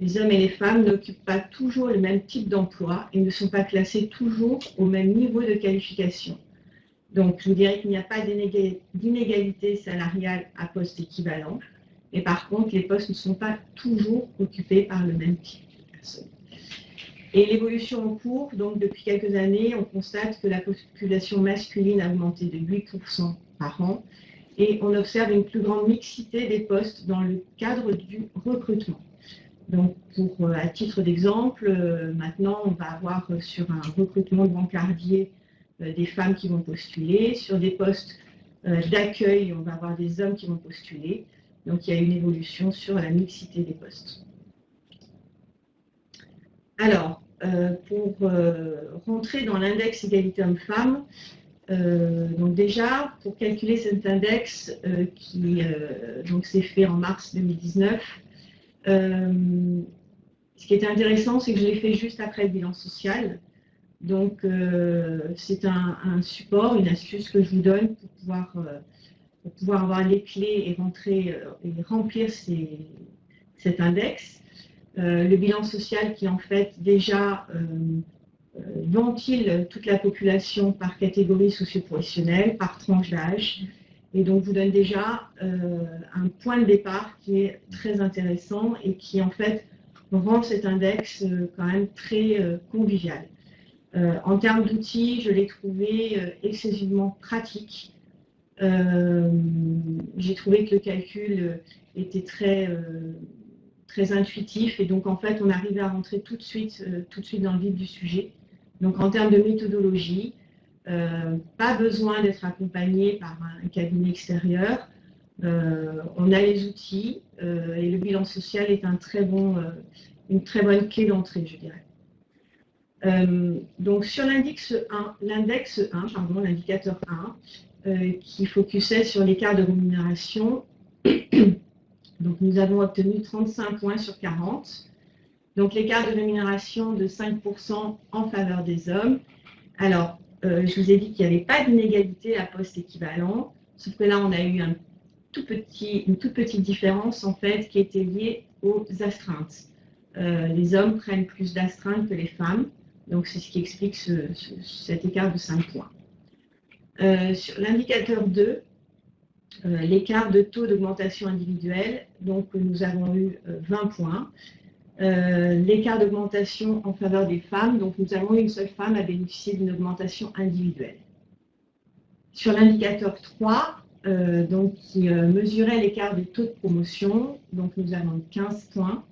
Les hommes et les femmes n'occupent pas toujours le même type d'emploi et ne sont pas classés toujours au même niveau de qualification. Donc, je vous dirais qu'il n'y a pas d'inégalité salariale à poste équivalent, mais par contre, les postes ne sont pas toujours occupés par le même type de personnes. Et l'évolution en cours, donc depuis quelques années, on constate que la population masculine a augmenté de 8% par an et on observe une plus grande mixité des postes dans le cadre du recrutement. Donc, à titre d'exemple, maintenant, on va avoir sur un recrutement de brancardier des femmes qui vont postuler. Sur des postes d'accueil, on va avoir des hommes qui vont postuler. Donc, il y a une évolution sur la mixité des postes. Alors, pour rentrer dans l'index égalité hommes-femmes, donc déjà, pour calculer cet index qui s'est fait en mars 2019, ce qui est intéressant, c'est que je l'ai fait juste après le bilan social. Donc, c'est un support, une astuce que je vous donne pour pouvoir avoir les clés et remplir cet index. Le bilan social qui, en fait, déjà ventile toute la population par catégorie socio-professionnelle, par tranche d'âge, et donc vous donne déjà un point de départ qui est très intéressant et qui, en fait, rend cet index quand même très convivial. En termes d'outils, je l'ai trouvé excessivement pratique. J'ai trouvé que le calcul était très intuitif et donc en fait on arrivait à rentrer tout de suite dans le vif du sujet. Donc en termes de méthodologie, pas besoin d'être accompagné par un cabinet extérieur. On a les outils et le bilan social est une très bonne clé d'entrée, je dirais. Donc sur l'indicateur 1, qui focusait sur l'écart de rémunération, donc nous avons obtenu 35 points sur 40. Donc l'écart de rémunération de 5% en faveur des hommes. Alors, je vous ai dit qu'il n'y avait pas d'inégalité à poste équivalent, sauf que là on a eu une toute petite différence en fait qui était liée aux astreintes. Les hommes prennent plus d'astreintes que les femmes. Donc, c'est ce qui explique cet écart de 5 points. Sur l'indicateur 2, l'écart de taux d'augmentation individuelle, donc nous avons eu 20 points. L'écart d'augmentation en faveur des femmes, donc nous avons eu une seule femme à bénéficier d'une augmentation individuelle. Sur l'indicateur 3, qui mesurait l'écart des taux de promotion, donc nous avons 15 points.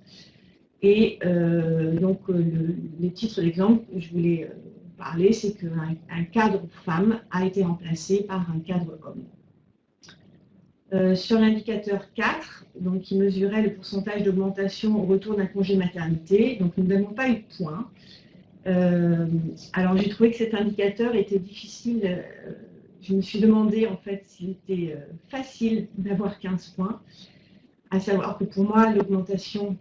Et les titres d'exemple que je voulais parler, c'est qu'un cadre femme a été remplacé par un cadre homme. Sur l'indicateur 4, donc, qui mesurait le pourcentage d'augmentation au retour d'un congé maternité, donc nous n'avons pas eu de points. Alors j'ai trouvé que cet indicateur était difficile. Je me suis demandé en fait s'il était facile d'avoir 15 points, à savoir que pour moi l'augmentation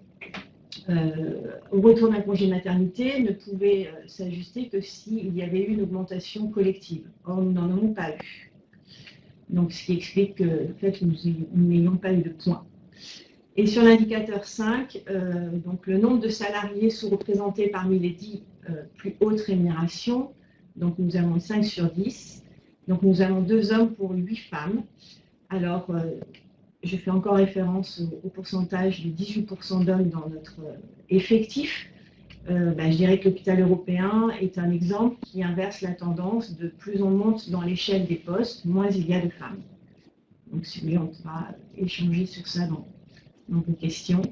au retour d'un congé maternité ne pouvait s'ajuster que s'il y avait eu une augmentation collective. Or, nous n'en avons pas eu. Donc, ce qui explique que fait, nous n'ayons pas eu de points. Et sur l'indicateur 5, donc le nombre de salariés sous-représentés parmi les 10 plus hautes rémunérations, donc nous avons 5 sur 10. Donc, nous avons 2 hommes pour 8 femmes. Alors, je fais encore référence au pourcentage de 18% d'hommes dans notre effectif. Je dirais que l'hôpital européen est un exemple qui inverse la tendance. De plus on monte dans l'échelle des postes, moins il y a de femmes. Donc, si vous voulez, on pourra échanger sur ça dans vos questions.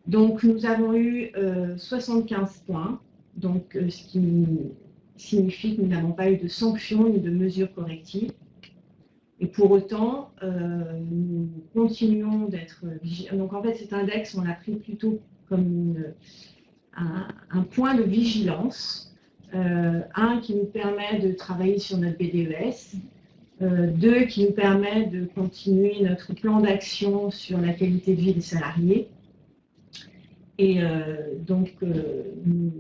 Donc, nous avons eu 75 points, donc, ce qui signifie que nous n'avons pas eu de sanctions ni de mesures correctives. Et pour autant, nous continuons d'être vigilants. Donc en fait, cet index, on l'a pris plutôt comme un point de vigilance Un qui nous permet de travailler sur notre BDES, deux qui nous permet de continuer notre plan d'action sur la qualité de vie des salariés. Et donc, nous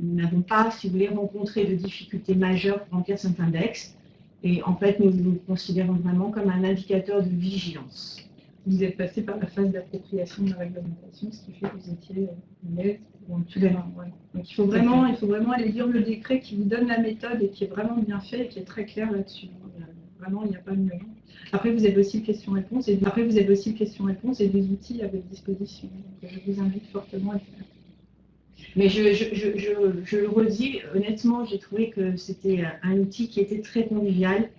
n'avons pas, si vous voulez, rencontré de difficultés majeures pour remplir cet index. Et en fait, nous le considérons vraiment comme un indicateur de vigilance. Vous êtes passé par la phase d'appropriation de la réglementation, ce qui fait que vous étiez l'aide. Donc il faut vraiment aller lire le décret qui vous donne la méthode et qui est vraiment bien fait et qui est très clair là-dessus. Vraiment, il n'y a pas de nuance. Après, vous avez aussi le question-réponse et des outils à votre disposition. Donc, je vous invite fortement à le faire. Mais je le redis, honnêtement, j'ai trouvé que c'était un outil qui était très convivial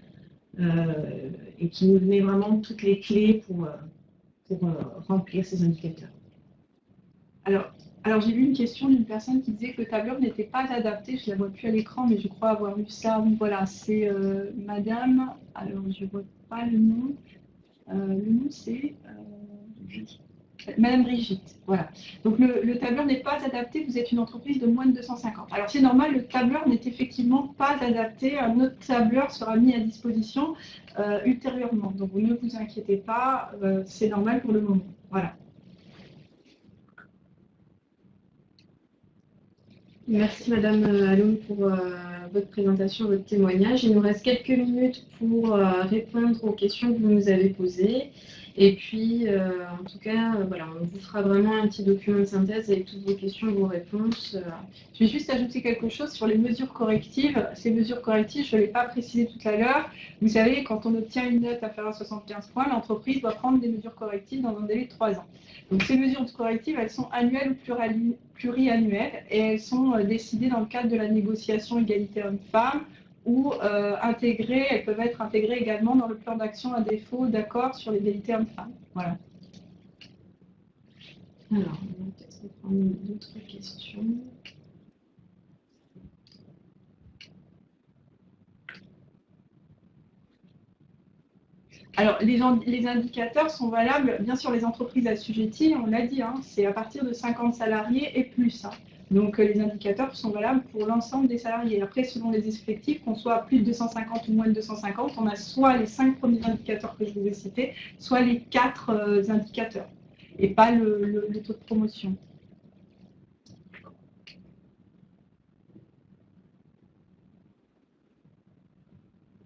et qui nous donnait vraiment toutes les clés pour remplir ces indicateurs. Alors j'ai vu une question d'une personne qui disait que le tableur n'était pas adapté. Je ne la vois plus à l'écran, mais je crois avoir vu ça. Donc voilà, c'est Madame. Alors je ne vois pas le nom. Le nom c'est Madame Brigitte. Voilà. Donc le tableur n'est pas adapté. Vous êtes une entreprise de moins de 250. Alors c'est normal, le tableur n'est effectivement pas adapté. Un autre tableur sera mis à disposition ultérieurement. Donc vous ne vous inquiétez pas, c'est normal pour le moment. Voilà. Merci Madame Aloum pour votre présentation, votre témoignage. Il nous reste quelques minutes pour répondre aux questions que vous nous avez posées. Et puis, en tout cas, voilà, on vous fera vraiment un petit document de synthèse avec toutes vos questions, vos réponses. Je vais juste ajouter quelque chose sur les mesures correctives. Ces mesures correctives, je ne l'ai pas précisé tout à l'heure. Vous savez, quand on obtient une note inférieure à 75 points, l'entreprise doit prendre des mesures correctives dans un délai de 3 ans. Donc ces mesures correctives, elles sont annuelles ou pluriannuelles et elles sont décidées dans le cadre de la négociation égalité homme-femme ou elles peuvent être intégrées également dans le plan d'action à défaut d'accord sur l'égalité homme-femme. Voilà. Alors, on va peut-être prendre d'autres questions. Alors, les indicateurs sont valables, bien sûr, les entreprises assujetties, on l'a dit, hein, c'est à partir de 50 salariés et plus. Hein. Donc, les indicateurs sont valables pour l'ensemble des salariés. Après, selon les effectifs, qu'on soit à plus de 250 ou moins de 250, on a soit les 5 premiers indicateurs que je vous ai cités, soit les 4 indicateurs, et pas le taux de promotion.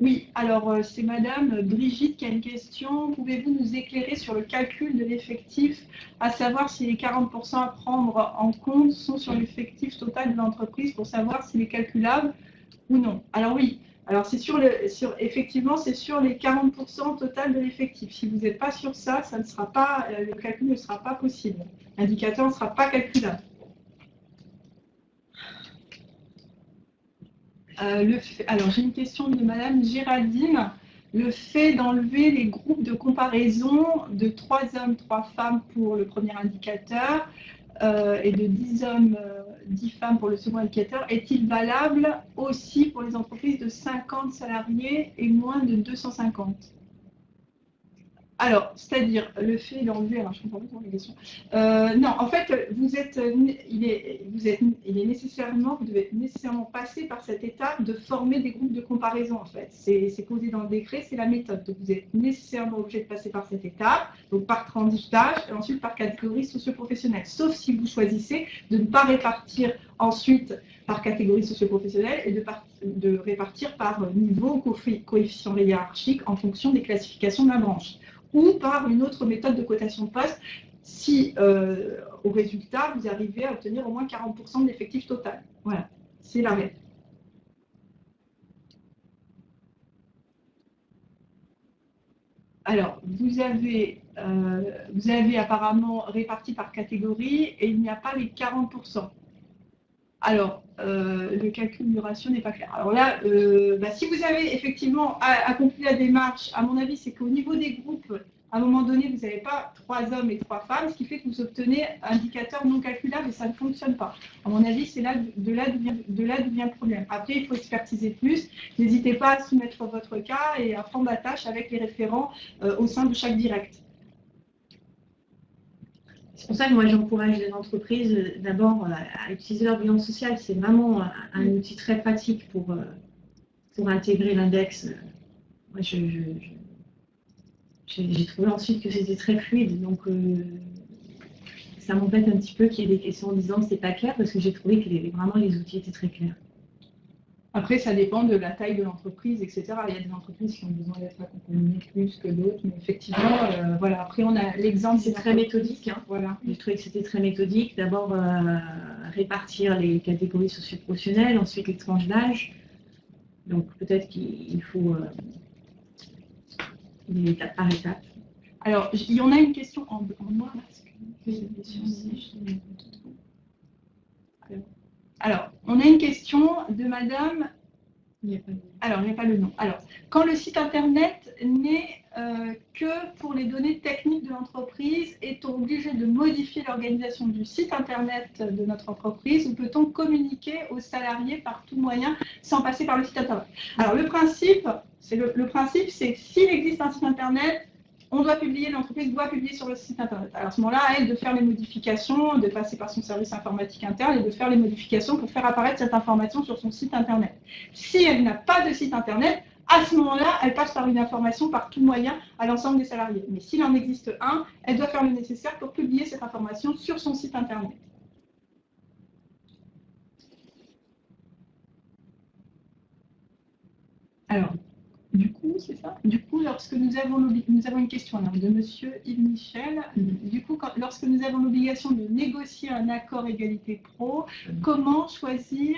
Oui, alors c'est Madame Brigitte qui a une question. Pouvez-vous nous éclairer sur le calcul de l'effectif, à savoir si les 40% à prendre en compte sont sur l'effectif total de l'entreprise pour savoir s'il est calculable ou non? Alors oui, alors c'est effectivement, c'est sur les 40% total de l'effectif. Si vous n'êtes pas sur ça, ça ne sera pas, le calcul ne sera pas possible. L'indicateur ne sera pas calculable. Alors, j'ai une question de Madame Géraldine. Le fait d'enlever les groupes de comparaison de 3 hommes, 3 femmes pour le premier indicateur et de 10 hommes, 10 femmes pour le second indicateur, est-il valable aussi pour les entreprises de 50 salariés et moins de 250? Alors, c'est-à-dire le fait d'enlever, alors je comprends pas la question. Non, en fait, vous devez nécessairement passer par cette étape de former des groupes de comparaison. En fait, c'est posé dans le décret, c'est la méthode. Donc, vous êtes nécessairement obligé de passer par cette étape, donc par tranche d'âge et ensuite par catégorie socio-professionnelle. Sauf si vous choisissez de ne pas répartir ensuite par catégorie socio-professionnelle et de répartir par niveau coefficient hiérarchique en fonction des classifications de la branche, ou par une autre méthode de cotation de poste si au résultat vous arrivez à obtenir au moins 40% de l'effectif total. Voilà, c'est la règle. Alors, vous avez apparemment réparti par catégorie et il n'y a pas les 40%. Alors, le calcul du ratio n'est pas clair. Alors là, si vous avez effectivement accompli la démarche, à mon avis, c'est qu'au niveau des groupes, à un moment donné, vous n'avez pas 3 hommes et 3 femmes, ce qui fait que vous obtenez un indicateur non calculable et ça ne fonctionne pas. À mon avis, c'est de là d'où vient le problème. Après, il faut expertiser plus. N'hésitez pas à soumettre votre cas et à prendre la tâche avec les référents au sein de chaque direct. C'est pour ça que moi j'encourage les entreprises d'abord à utiliser leur bilan social. C'est vraiment un outil très pratique pour intégrer l'index. Moi, j'ai trouvé ensuite que c'était très fluide, donc ça m'embête un petit peu qu'il y ait des questions en disant que c'est pas clair, parce que j'ai trouvé que vraiment les outils étaient très clairs. Après, ça dépend de la taille de l'entreprise, etc. Il y a des entreprises qui ont besoin d'être accompagnées plus que d'autres, mais effectivement, voilà. Après, on a l'exemple. C'est très méthodique. Hein. Voilà. J'ai trouvé que c'était très méthodique. D'abord, répartir les catégories socio-professionnelles, ensuite les tranches d'âge. Donc, peut-être qu'il faut une étape par étape. Alors, il y en a une question en noir. Alors, on a une question de madame. Alors, il n'y a pas le nom. Alors, quand le site internet n'est que pour les données techniques de l'entreprise, est-on obligé de modifier l'organisation du site internet de notre entreprise ou peut-on communiquer aux salariés par tout moyen sans passer par le site internet? Alors, le principe, c'est que s'il existe un site internet, l'entreprise doit publier sur le site internet. Alors à ce moment-là, à elle de faire les modifications, de passer par son service informatique interne et de faire les modifications pour faire apparaître cette information sur son site internet. Si elle n'a pas de site internet, à ce moment-là, elle passe par une information par tout moyen à l'ensemble des salariés. Mais s'il en existe un, elle doit faire le nécessaire pour publier cette information sur son site internet. Alors, du coup, c'est ça. Du coup, lorsque nous avons une question alors, de Monsieur Yves Michel. Du coup, lorsque nous avons l'obligation de négocier un accord égalité pro, comment choisir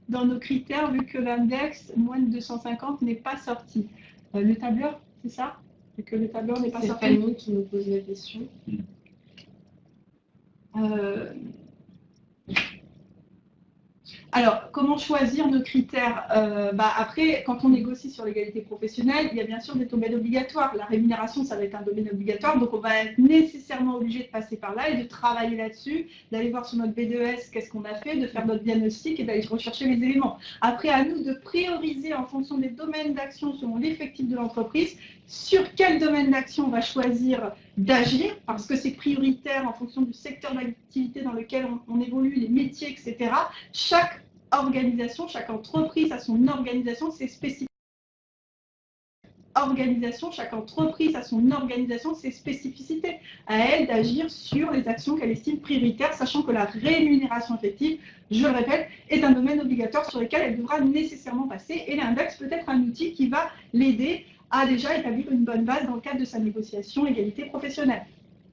dans nos critères vu que l'index moins de 250 n'est pas sorti? Le tableur, c'est ça? Vu que le tableur n'est pas sorti. C'est Fanny qui nous pose la question. Alors, comment choisir nos critères? Après, quand on négocie sur l'égalité professionnelle, il y a bien sûr des domaines obligatoires. La rémunération, ça va être un domaine obligatoire, donc on va être nécessairement obligé de passer par là et de travailler là-dessus, d'aller voir sur notre B2S qu'est-ce qu'on a fait, de faire notre diagnostic et d'aller rechercher les éléments. Après, à nous de prioriser en fonction des domaines d'action selon l'effectif de l'entreprise, sur quel domaine d'action on va choisir d'agir, parce que c'est prioritaire en fonction du secteur d'activité dans lequel on évolue, les métiers, etc. Chaque organisation, chaque entreprise a son organisation, ses spécificités. Chaque entreprise a son organisation, ses spécificités. À elle d'agir sur les actions qu'elle estime prioritaires, sachant que la rémunération effective, je le répète, est un domaine obligatoire sur lequel elle devra nécessairement passer. Et l'index peut être un outil qui va l'aider à déjà établir une bonne base dans le cadre de sa négociation égalité professionnelle.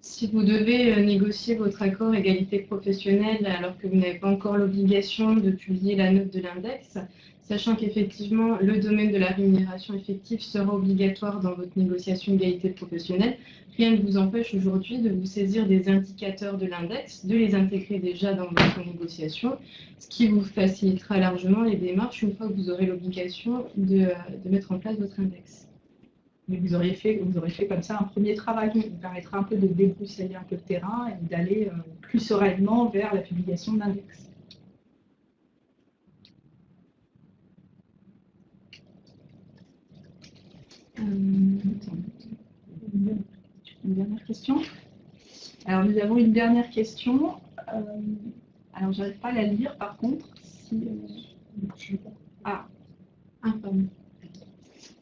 Si vous devez négocier votre accord égalité professionnelle alors que vous n'avez pas encore l'obligation de publier la note de l'index, sachant qu'effectivement le domaine de la rémunération effective sera obligatoire dans votre négociation égalité professionnelle, rien ne vous empêche aujourd'hui de vous saisir des indicateurs de l'index, de les intégrer déjà dans votre négociation, ce qui vous facilitera largement les démarches une fois que vous aurez l'obligation de mettre en place votre index. Mais vous aurez fait comme ça un premier travail qui vous permettra un peu de débroussailler un peu le terrain et d'aller plus sereinement vers la publication de l'index. Une dernière question. Alors nous avons une dernière question. Alors je n'arrive pas à la lire par contre. Pardon.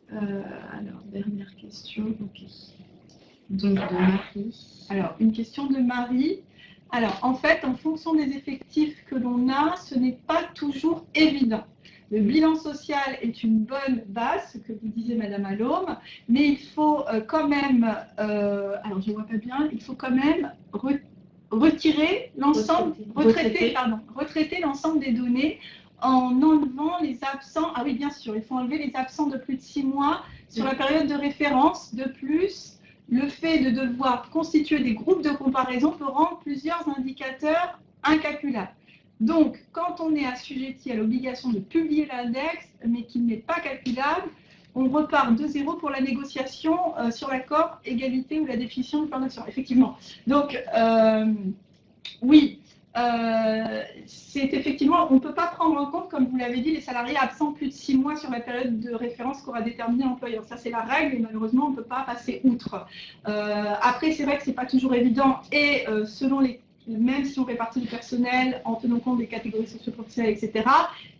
Alors, dernière question. Ok. Donc, de Marie. Alors, une question de Marie. Alors, en fait, en fonction des effectifs que l'on a, ce n'est pas toujours évident. Le bilan social est une bonne base, ce que vous disiez, Madame Allôme, mais il faut quand même, alors je ne vois pas bien, il faut quand même retraiter l'ensemble des données en enlevant les absents. Ah oui, bien sûr, il faut enlever les absents de plus de 6 mois sur la période de référence. De plus, le fait de devoir constituer des groupes de comparaison peut rendre plusieurs indicateurs incalculables. Donc, quand on est assujetti à l'obligation de publier l'index, mais qu'il n'est pas calculable, on repart de zéro pour la négociation sur l'accord égalité ou la définition du plan d'action. Effectivement. Donc, oui. c'est effectivement, on ne peut pas prendre en compte, comme vous l'avez dit, les salariés absents plus de 6 mois sur la période de référence qu'aura déterminé l'employeur. Ça, c'est la règle et malheureusement, on ne peut pas passer outre. Après, c'est vrai que ce n'est pas toujours évident et selon même si on répartit le personnel en tenant compte des catégories socio-professionnelles, etc.,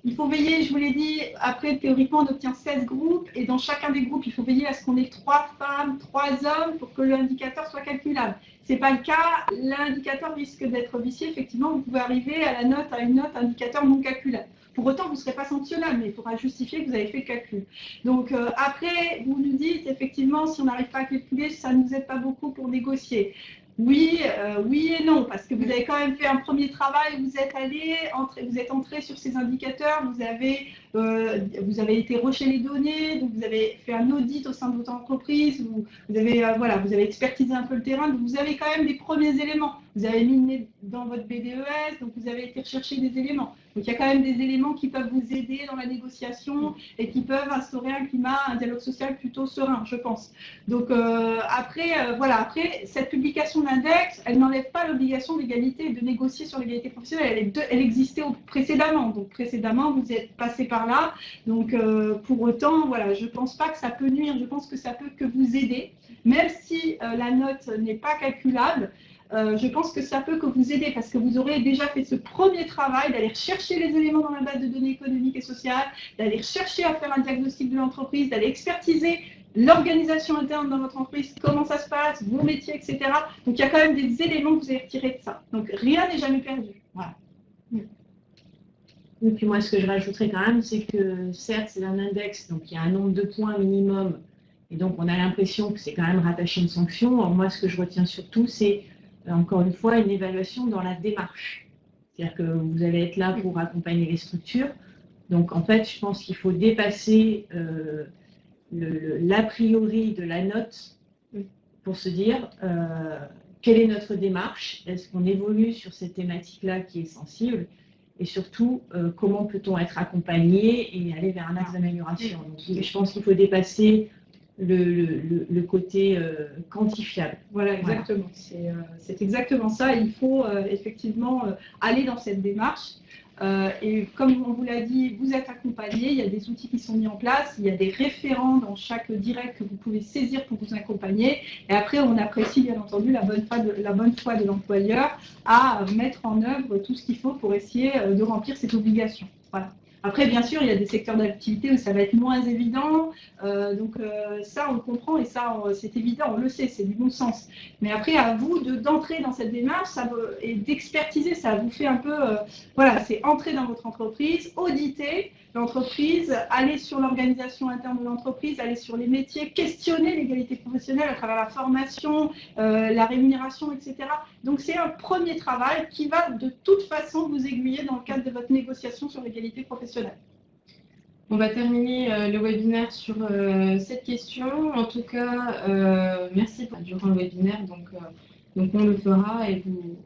il faut veiller, je vous l'ai dit, après, théoriquement, on obtient 16 groupes et dans chacun des groupes, il faut veiller à ce qu'on ait 3 femmes, 3 hommes pour que l'indicateur soit calculable. Ce n'est pas le cas, l'indicateur risque d'être vicié. Effectivement, vous pouvez arriver à une note indicateur non calculable. Pour autant, vous ne serez pas sanctionnable, mais il faudra justifier que vous avez fait le calcul. Donc après, vous nous dites, effectivement, si on n'arrive pas à calculer, ça ne nous aide pas beaucoup pour négocier. Oui, oui et non, parce que vous avez quand même fait un premier travail, vous êtes entré sur ces indicateurs, vous avez été recher les données, donc vous avez fait un audit au sein de votre entreprise, vous avez expertisé un peu le terrain, donc vous avez quand même des premiers éléments. Vous avez mis dans votre BDES, donc vous avez été rechercher des éléments. Donc il y a quand même des éléments qui peuvent vous aider dans la négociation et qui peuvent instaurer un dialogue social plutôt serein, je pense. Donc après, cette publication d'index, elle n'enlève pas l'obligation d'égalité et de négocier sur l'égalité professionnelle. Elle existait précédemment. Donc précédemment, vous êtes passé par là. Donc pour autant, voilà, je ne pense pas que ça peut nuire. Je pense que ça peut que vous aider, même si la note n'est pas calculable. Je pense que ça peut que vous aider parce que vous aurez déjà fait ce premier travail d'aller chercher les éléments dans la base de données économiques et sociales, d'aller chercher à faire un diagnostic de l'entreprise, d'aller expertiser l'organisation interne dans votre entreprise, comment ça se passe, vos métiers, etc. Donc il y a quand même des éléments que vous avez retirés de ça. Donc rien n'est jamais perdu. Voilà. Et puis moi, ce que je rajouterais quand même, c'est que certes, c'est un index, donc il y a un nombre de points minimum, et donc on a l'impression que c'est quand même rattaché à une sanction. Alors, moi, ce que je retiens surtout, c'est encore une fois une évaluation dans la démarche. C'est-à-dire que vous allez être là pour accompagner les structures. Donc en fait, je pense qu'il faut dépasser l'a priori de la note pour se dire quelle est notre démarche, est-ce qu'on évolue sur cette thématique-là qui est sensible, et surtout comment peut-on être accompagné et aller vers un axe d'amélioration. Donc je pense qu'il faut dépasser le côté quantifiable. Voilà, exactement. Voilà. C'est exactement ça. Il faut effectivement aller dans cette démarche. Et comme on vous l'a dit, vous êtes accompagné, il y a des outils qui sont mis en place, il y a des référents dans chaque direct que vous pouvez saisir pour vous accompagner. Et après, on apprécie bien entendu la bonne foi de l'employeur à mettre en œuvre tout ce qu'il faut pour essayer de remplir cette obligation. Voilà. Après, bien sûr, il y a des secteurs d'activité où ça va être moins évident, donc ça, on le comprend et ça, c'est évident, on le sait, c'est du bon sens. Mais après, à vous d'entrer dans cette démarche et d'expertiser, ça vous fait un peu, voilà, c'est entrer dans votre entreprise, auditer l'entreprise, aller sur l'organisation interne de l'entreprise, aller sur les métiers, questionner l'égalité professionnelle à travers la formation, la rémunération, etc. Donc c'est un premier travail qui va de toute façon vous aiguiller dans le cadre de votre négociation sur l'égalité professionnelle. On va terminer le webinaire sur cette question. En tout cas, merci durant le webinaire. Donc on le fera et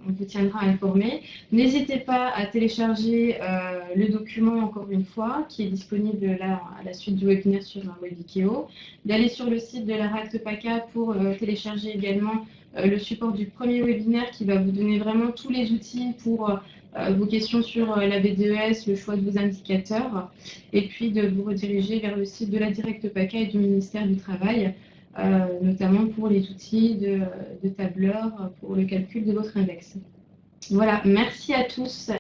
on vous tiendra informé. N'hésitez pas à télécharger le document, encore une fois, qui est disponible là à la suite du webinaire sur Webikeo. D'aller sur le site de la RACT PACA pour télécharger également le support du premier webinaire qui va vous donner vraiment tous les outils pour vos questions sur la BDES, le choix de vos indicateurs, et puis de vous rediriger vers le site de la Directe PACA et du ministère du Travail, notamment pour les outils de tableur pour le calcul de votre index. Voilà, merci à tous.